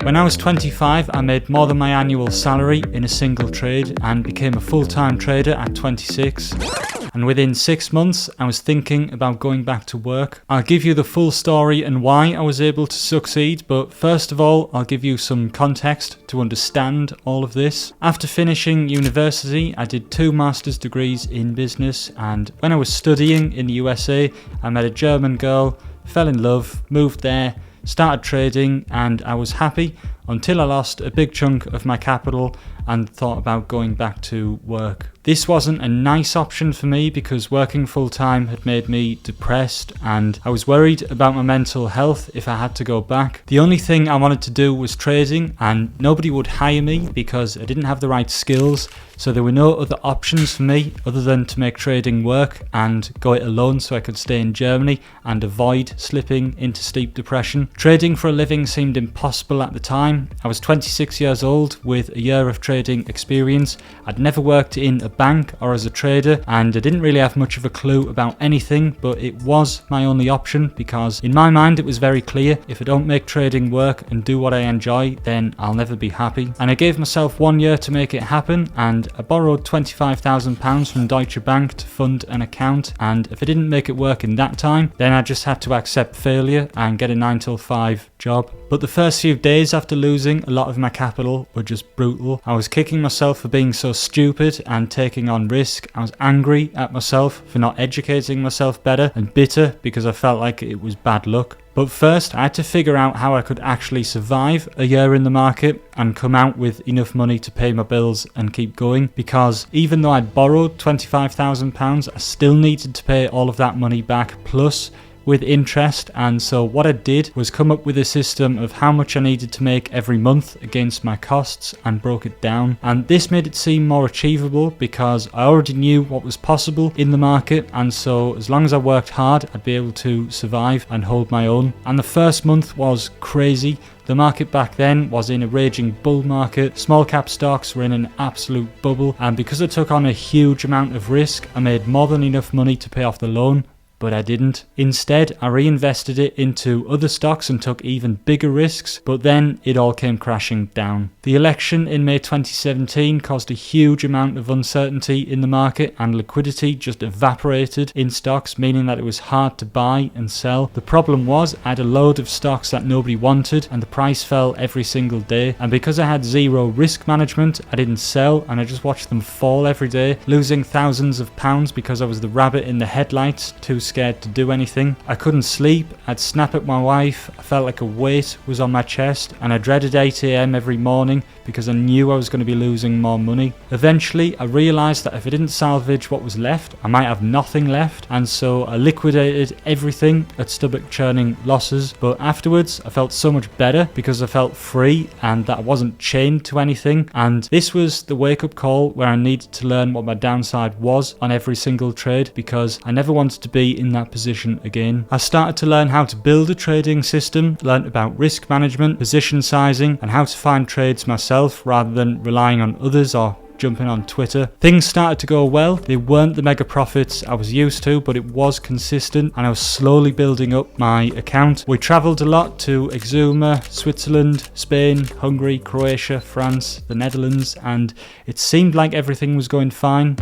When I was 25, I made more than my annual salary in a single trade and became a full-time trader at 26. And within 6 months, I was thinking about going back to work. I'll give you the full story and why I was able to succeed, but first of all, I'll give you some context to understand all of this. After finishing university, I did 2 master's degrees in business, and when I was studying in the USA, I met a German girl, fell in love, moved there, started trading, and I was happy until I lost a big chunk of my capital and thought about going back to work. This wasn't a nice option for me because working full-time had made me depressed and I was worried about my mental health if I had to go back. The only thing I wanted to do was trading, and nobody would hire me because I didn't have the right skills, so there were no other options for me other than to make trading work and go it alone so I could stay in Germany and avoid slipping into steep depression. Trading for a living seemed impossible at the time. I was 26 years old with a year of trading experience. I'd never worked in a bank or as a trader, and I didn't really have much of a clue about anything, but it was my only option because in my mind it was very clear, if I don't make trading work and do what I enjoy, then I'll never be happy. And I gave myself 1 year to make it happen, and I borrowed £25,000 from Deutsche Bank to fund an account, and if I didn't make it work in that time, then I just had to accept failure and get a 9 till 5 job. But the first few days after losing a lot of my capital were just brutal. I was kicking myself for being so stupid and taking on risk. I was angry at myself for not educating myself better, and bitter because I felt like it was bad luck. But first, I had to figure out how I could actually survive a year in the market and come out with enough money to pay my bills and keep going, because even though I'd borrowed £25,000, I still needed to pay all of that money back plus with interest. And so what I did was come up with a system of how much I needed to make every month against my costs and broke it down. And this made it seem more achievable because I already knew what was possible in the market, and so as long as I worked hard, I'd be able to survive and hold my own. And the first month was crazy. The market back then was in a raging bull market. Small cap stocks were in an absolute bubble, and because I took on a huge amount of risk, I made more than enough money to pay off the loan. But I didn't. Instead, I reinvested it into other stocks and took even bigger risks, but then it all came crashing down. The election in May 2017 caused a huge amount of uncertainty in the market, and liquidity just evaporated in stocks, meaning that it was hard to buy and sell. The problem was I had a load of stocks that nobody wanted, and the price fell every single day. And because I had zero risk management, I didn't sell, and I just watched them fall every day, losing thousands of pounds because I was the rabbit in the headlights, too scared to do anything. I couldn't sleep, I'd snap at my wife, I felt like a weight was on my chest, and I dreaded 8 AM every morning because I knew I was going to be losing more money. Eventually, I realised that if I didn't salvage what was left, I might have nothing left, and so I liquidated everything at stomach churning losses. But afterwards, I felt so much better because I felt free and that I wasn't chained to anything. And this was the wake-up call where I needed to learn what my downside was on every single trade, because I never wanted to be in that position again. I started to learn how to build a trading system, learned about risk management, position sizing, and how to find trades myself rather than relying on others or jumping on Twitter. Things started to go well. They weren't the mega profits I was used to, but it was consistent, and I was slowly building up my account. We travelled a lot to Exuma, Switzerland, Spain, Hungary, Croatia, France, the Netherlands, and it seemed like everything was going fine.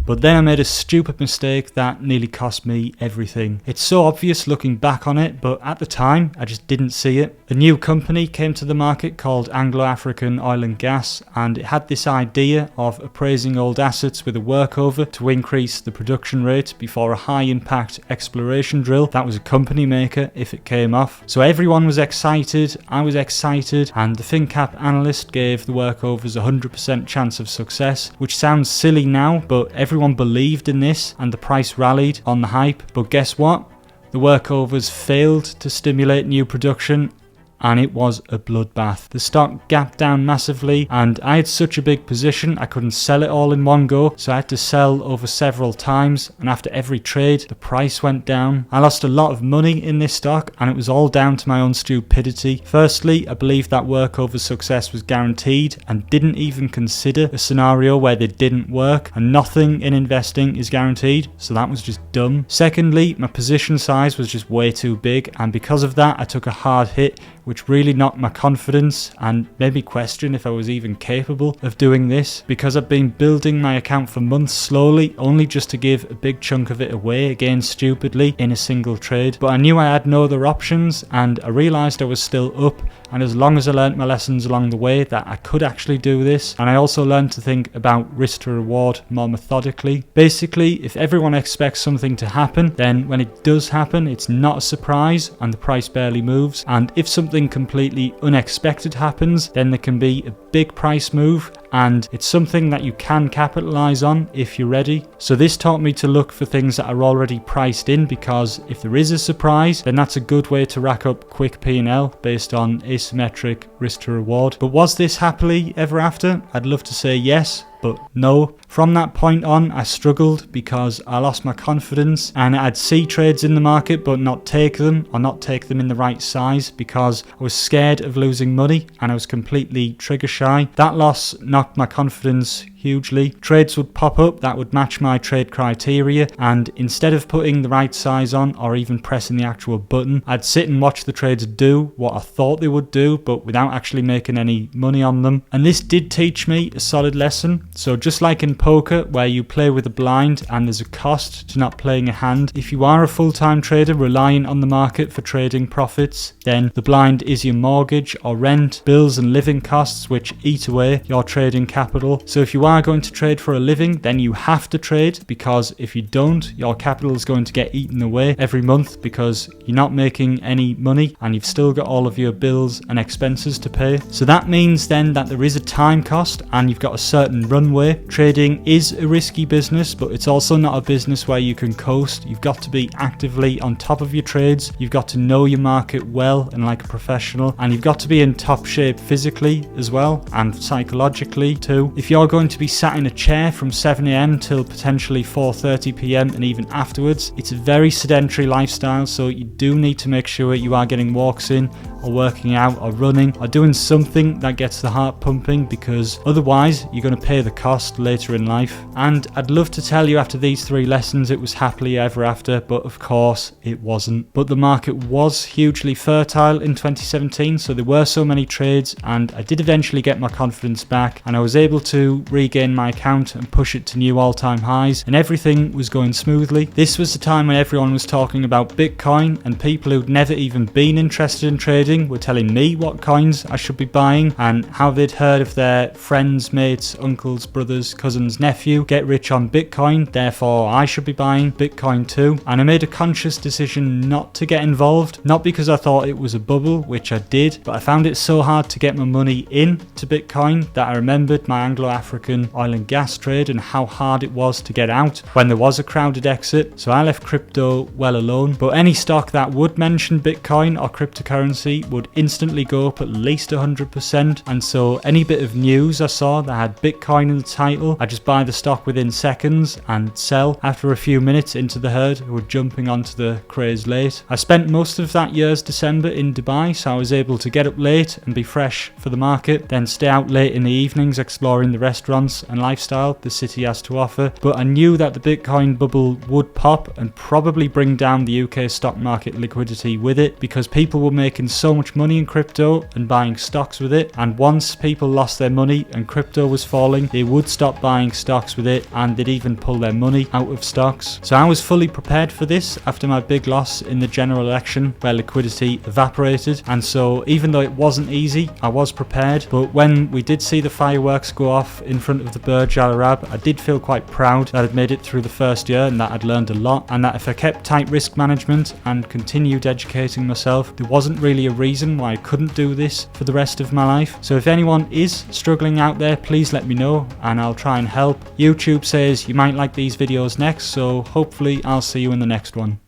But then I made a stupid mistake that nearly cost me everything. It's so obvious looking back on it, but at the time, I just didn't see it. A new company came to the market called Anglo-African Oil and Gas, and it had this idea of appraising old assets with a workover to increase the production rate before a high-impact exploration drill that was a company maker if it came off. So everyone was excited, I was excited, and the FinCap analyst gave the workovers a 100% chance of success, which sounds silly now, but everyone believed in this and the price rallied on the hype. But guess what? The workovers failed to stimulate new production, and it was a bloodbath. The stock gapped down massively, and I had such a big position I couldn't sell it all in one go, so I had to sell over several times, and after every trade the price went down. I lost a lot of money in this stock, and it was all down to my own stupidity. Firstly, I believed that workover success was guaranteed and didn't even consider a scenario where they didn't work, and nothing in investing is guaranteed, so that was just dumb. Secondly, my position size was just way too big, and because of that I took a hard hit which really knocked my confidence and made me question if I was even capable of doing this, because I've been building my account for months slowly, only just to give a big chunk of it away again stupidly in a single trade. But I knew I had no other options, and I realised I was still up, and as long as I learnt my lessons along the way that I could actually do this. And I also learned to think about risk to reward more methodically. Basically, if everyone expects something to happen, then when it does happen, it's not a surprise and the price barely moves. And if something completely unexpected happens, then there can be a big price move, and it's something that you can capitalize on if you're ready. So this taught me to look for things that are already priced in, because if there is a surprise, then that's a good way to rack up quick P&L based on asymmetric risk to reward. But was this happily ever after? I'd love to say yes, but no. From that point on, I struggled because I lost my confidence, and I'd see trades in the market but not take them, or not take them in the right size, because I was scared of losing money and I was completely trigger shy. That loss knocked my confidence hugely. Trades would pop up that would match my trade criteria, and instead of putting the right size on or even pressing the actual button, I'd sit and watch the trades do what I thought they would do, but without actually making any money on them. And this did teach me a solid lesson. So just like in poker, where you play with a blind and there's a cost to not playing a hand, if you are a full-time trader relying on the market for trading profits, then the blind is your mortgage or rent, bills and living costs, which eat away your trading capital. So if you are going to trade for a living, then you have to trade, because if you don't, your capital is going to get eaten away every month because you're not making any money and you've still got all of your bills and expenses to pay. So that means then that there is a time cost and you've got a certain runway. Trading is a risky business, but it's also not a business where you can coast. You've got to be actively on top of your trades, you've got to know your market well and like a professional, and you've got to be in top shape physically as well and psychologically too. If you're going to be sat in a chair from 7 a.m. till potentially 4:30 p.m. and even afterwards, it's a very sedentary lifestyle, so you do need to make sure you are getting walks in, or working out, or running, or doing something that gets the heart pumping, because otherwise you're going to pay the cost later in life. And I'd love to tell you after these 3 lessons it was happily ever after, but of course it wasn't. But the market was hugely fertile in 2017, so there were so many trades, and I did eventually get my confidence back, and I was able to regain my account and push it to new all-time highs, and everything was going smoothly. This was the time when everyone was talking about Bitcoin, and people who'd never even been interested in trading were telling me what coins I should be buying, and how they'd heard of their friends, mates, uncles, brothers, cousins, nephew get rich on Bitcoin, therefore I should be buying Bitcoin too. And I made a conscious decision not to get involved, not because I thought it was a bubble, which I did, but I found it so hard to get my money in to Bitcoin that I remembered my Anglo-African oil and gas trade and how hard it was to get out when there was a crowded exit. So I left crypto well alone. But any stock that would mention Bitcoin or cryptocurrency would instantly go up at least 100%, and so any bit of news I saw that had Bitcoin in the title, I just buy the stock within seconds and sell after a few minutes into the herd who were jumping onto the craze late. I spent most of that year's December in Dubai, so I was able to get up late and be fresh for the market, then stay out late in the evenings exploring the restaurants and lifestyle the city has to offer. But I knew that the Bitcoin bubble would pop and probably bring down the UK stock market liquidity with it, because people were making so much money in crypto and buying stocks with it, and once people lost their money and crypto was falling, they would stop buying stocks with it, and they'd even pull their money out of stocks. So I was fully prepared for this after my big loss in the general election where liquidity evaporated, and so even though it wasn't easy, I was prepared. But when we did see the fireworks go off in front of the Burj Al Arab, I did feel quite proud that I'd made it through the first year and that I'd learned a lot, and that if I kept tight risk management and continued educating myself, there wasn't really a reason why I couldn't do this for the rest of my life. So if anyone is struggling out there, please let me know and I'll try and help. YouTube says you might like these videos next, so hopefully I'll see you in the next one.